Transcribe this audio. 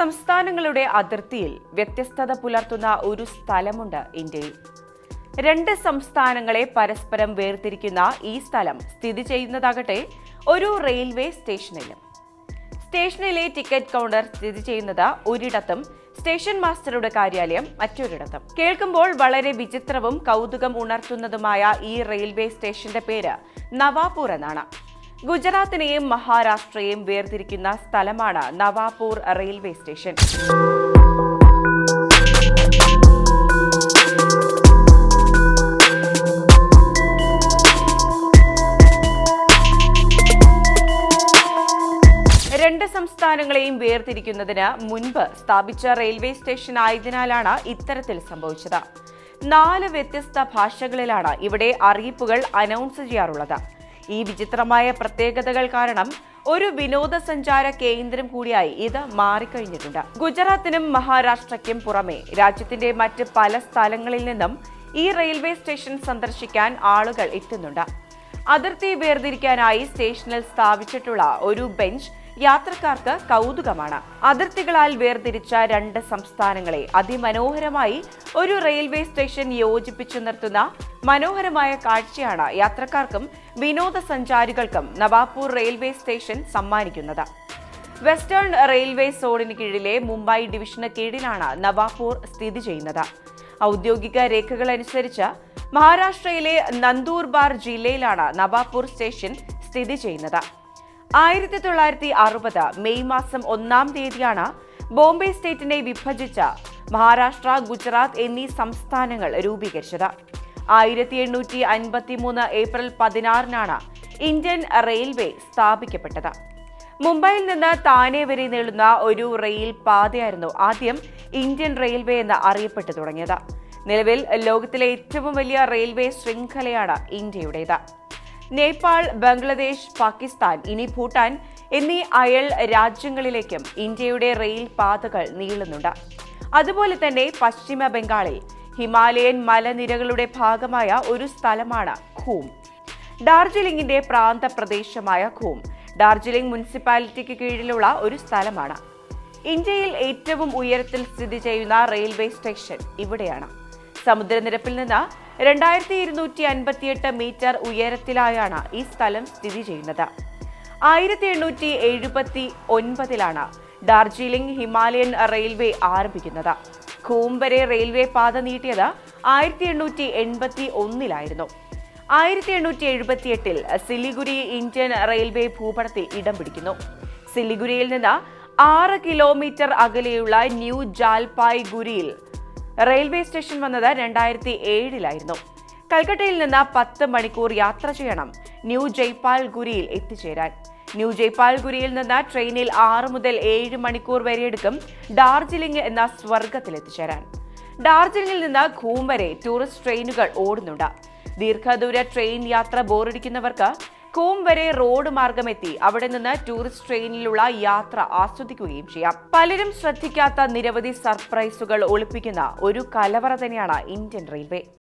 സംസ്ഥാനങ്ങളുടെ അതിർത്തിയിൽ വ്യത്യസ്തത പുലർത്തുന്ന ഒരു സ്ഥലമുണ്ട് ഇന്ത്യയിൽ. രണ്ട് സംസ്ഥാനങ്ങളെ പരസ്പരം വേർതിരിക്കുന്ന ഈ സ്ഥലം സ്ഥിതി ചെയ്യുന്നതാകട്ടെ ഒരു റെയിൽവേ സ്റ്റേഷനിലും. സ്റ്റേഷനിലെ ടിക്കറ്റ് കൗണ്ടർ സ്ഥിതി ചെയ്യുന്നത് ഒരിടത്തും സ്റ്റേഷൻ മാസ്റ്ററുടെ കാര്യാലയം മറ്റൊരിടത്തും. കേൾക്കുമ്പോൾ വളരെ വിചിത്രവും കൗതുകം ഉണർത്തുന്നതുമായ ഈ റെയിൽവേ സ്റ്റേഷന്റെ പേര് നവാപൂർ എന്നാണ്. ഗുജറാത്തിനെയും മഹാരാഷ്ട്രയെയും വേർതിരിക്കുന്ന സ്ഥലമാണ് നവാപൂർ റെയിൽവേ സ്റ്റേഷൻ. രണ്ട് സംസ്ഥാനങ്ങളെയും വേർതിരിക്കുന്നതിന് മുൻപ് സ്ഥാപിച്ച റെയിൽവേ സ്റ്റേഷൻ ആയതിനാലാണ് ഇത്തരത്തിൽ സംഭവിച്ചത്. 4 വ്യത്യസ്ത ഭാഷകളിലാണ് ഇവിടെ അറിയിപ്പുകൾ അനൗൺസ് ചെയ്യാറുള്ളത്. ഈ വിചിത്രമായ പ്രത്യേകതകൾ കാരണം ഒരു വിനോദസഞ്ചാര കേന്ദ്രം കൂടിയായി ഇത് മാറിക്കഴിഞ്ഞിട്ടുണ്ട്. ഗുജറാത്തിനും മഹാരാഷ്ട്രയ്ക്കും പുറമെ രാജ്യത്തിന്റെ മറ്റ് പല സ്ഥലങ്ങളിൽ നിന്നും ഈ റെയിൽവേ സ്റ്റേഷൻ സന്ദർശിക്കാൻ ആളുകൾ എത്തുന്നുണ്ട്. അതിർത്തി വേർതിരിക്കാനായി സ്റ്റേഷനിൽ സ്ഥാപിച്ചിട്ടുള്ള ഒരു ബെഞ്ച് യാത്രക്കാർക്ക് കൗതുകമാണ്. അതിർത്തികളാൽ വേർതിരിച്ച രണ്ട് സംസ്ഥാനങ്ങളെ അതിമനോഹരമായി ഒരു റെയിൽവേ സ്റ്റേഷൻ യോജിപ്പിച്ചു നിർത്തുന്ന മനോഹരമായ കാഴ്ചയാണ് യാത്രക്കാർക്കും വിനോദസഞ്ചാരികൾക്കും നവാപൂർ റെയിൽവേ സ്റ്റേഷൻ സമ്മാനിക്കുന്നത്. വെസ്റ്റേൺ റെയിൽവേ സോണിന് കീഴിലെ മുംബൈ ഡിവിഷന് കീഴിലാണ് നവാപൂർ സ്ഥിതി ചെയ്യുന്നത്. ഔദ്യോഗിക രേഖകളനുസരിച്ച് മഹാരാഷ്ട്രയിലെ നന്ദൂർബാർ ജില്ലയിലാണ് നവാപൂർ സ്റ്റേഷൻ സ്ഥിതി ചെയ്യുന്നത്. 1960 മെയ് മാസം 1-ാം തീയതിയാണ് ബോംബെ സ്റ്റേറ്റിനെ വിഭജിച്ച മഹാരാഷ്ട്ര, ഗുജറാത്ത് എന്നീ സംസ്ഥാനങ്ങൾ രൂപീകരിച്ചത്. 1853 ഏപ്രിൽ 16-നാണ് ഇന്ത്യൻ റെയിൽവേ സ്ഥാപിക്കപ്പെട്ടത്. മുംബൈയിൽ നിന്ന് താനെ വരെ നീളുന്ന ഒരു റെയിൽ പാതയായിരുന്നു ആദ്യം ഇന്ത്യൻ റെയിൽവേ എന്ന് അറിയപ്പെട്ടു തുടങ്ങിയത്. നിലവിൽ ലോകത്തിലെ ഏറ്റവും വലിയ റെയിൽവേ ശൃംഖലയാണ് ഇന്ത്യയുടേത്. നേപ്പാൾ, ബംഗ്ലാദേശ്, പാകിസ്ഥാൻ, ഇനി ഭൂട്ടാൻ എന്നീ അയൽ രാജ്യങ്ങളിലേക്കും ഇന്ത്യയുടെ റെയിൽ പാതകൾ നീളുന്നുണ്ട്. അതുപോലെ തന്നെ പശ്ചിമ ബംഗാളിൽ ഹിമാലയൻ മലനിരകളുടെ ഭാഗമായ ഒരു സ്ഥലമാണ് ഖൂം. ഡാർജിലിംഗിന്റെ പ്രാന്തപ്രദേശമായ ഖൂം ഡാർജിലിംഗ് മുനിസിപ്പാലിറ്റിക്ക് കീഴിലുള്ള ഒരു സ്ഥലമാണ്. ഇന്ത്യയിൽ ഏറ്റവും ഉയരത്തിൽ സ്ഥിതി ചെയ്യുന്ന റെയിൽവേ സ്റ്റേഷൻ ഇവിടെയാണ്. സമുദ്രനിരപ്പിൽ നിന്ന് 2258 മീറ്റർ ഉയരത്തിലായാണ് ഈ സ്ഥലം സ്ഥിതി ചെയ്യുന്നത്. 1879-ലാണ് ഡാർജിലിംഗ് ഹിമാലയൻ റെയിൽവേ ആരംഭിക്കുന്നത്. ഖൂം വരെ റെയിൽവേ പാത നീട്ടിയത് 1881-ലായിരുന്നു. 1878-ൽ സിലിഗുരി ഇന്ത്യൻ റെയിൽവേ ഭൂപടത്തിൽ ഇടം പിടിക്കുന്നു. സിലിഗുരിയിൽ നിന്ന് 6 കിലോമീറ്റർ അകലെയുള്ള ന്യൂ ജാൽപായ്ഗുരിയിൽ റെയിൽവേ സ്റ്റേഷൻ വന്നത് 2007-ലായിരുന്നു. കൽക്കട്ടയിൽ നിന്ന് 10 മണിക്കൂർ യാത്ര ചെയ്യണം ന്യൂ ജയ്പാൽഗുരിയിൽ എത്തിച്ചേരാൻ. ന്യൂ ജയ്പാൽഗുരിയിൽ നിന്ന് ട്രെയിനിൽ 6 മുതൽ 7 മണിക്കൂർ വരെ എടുക്കും ഡാർജിലിംഗ് എന്ന സ്വർഗത്തിൽ എത്തിച്ചേരാൻ. ഡാർജിലിംഗിൽ നിന്ന് ഖൂം വരെ ടൂറിസ്റ്റ് ട്രെയിനുകൾ ഓടുന്നുണ്ട്. ദീർഘദൂര ട്രെയിൻ യാത്ര ബോറടിക്കുന്നവർക്ക് ഖൂം വരെ റോഡ് മാർഗമെത്തി അവിടെ നിന്ന് ടൂറിസ്റ്റ് ട്രെയിനിലുള്ള യാത്ര ആസ്വദിക്കുകയും ചെയ്യാം. പലരും ശ്രദ്ധിക്കാത്ത നിരവധി സർപ്രൈസുകൾ ഒളിപ്പിക്കുന്ന ഒരു കലവറ തന്നെയാണ് ഇന്ത്യൻ റെയിൽവേ.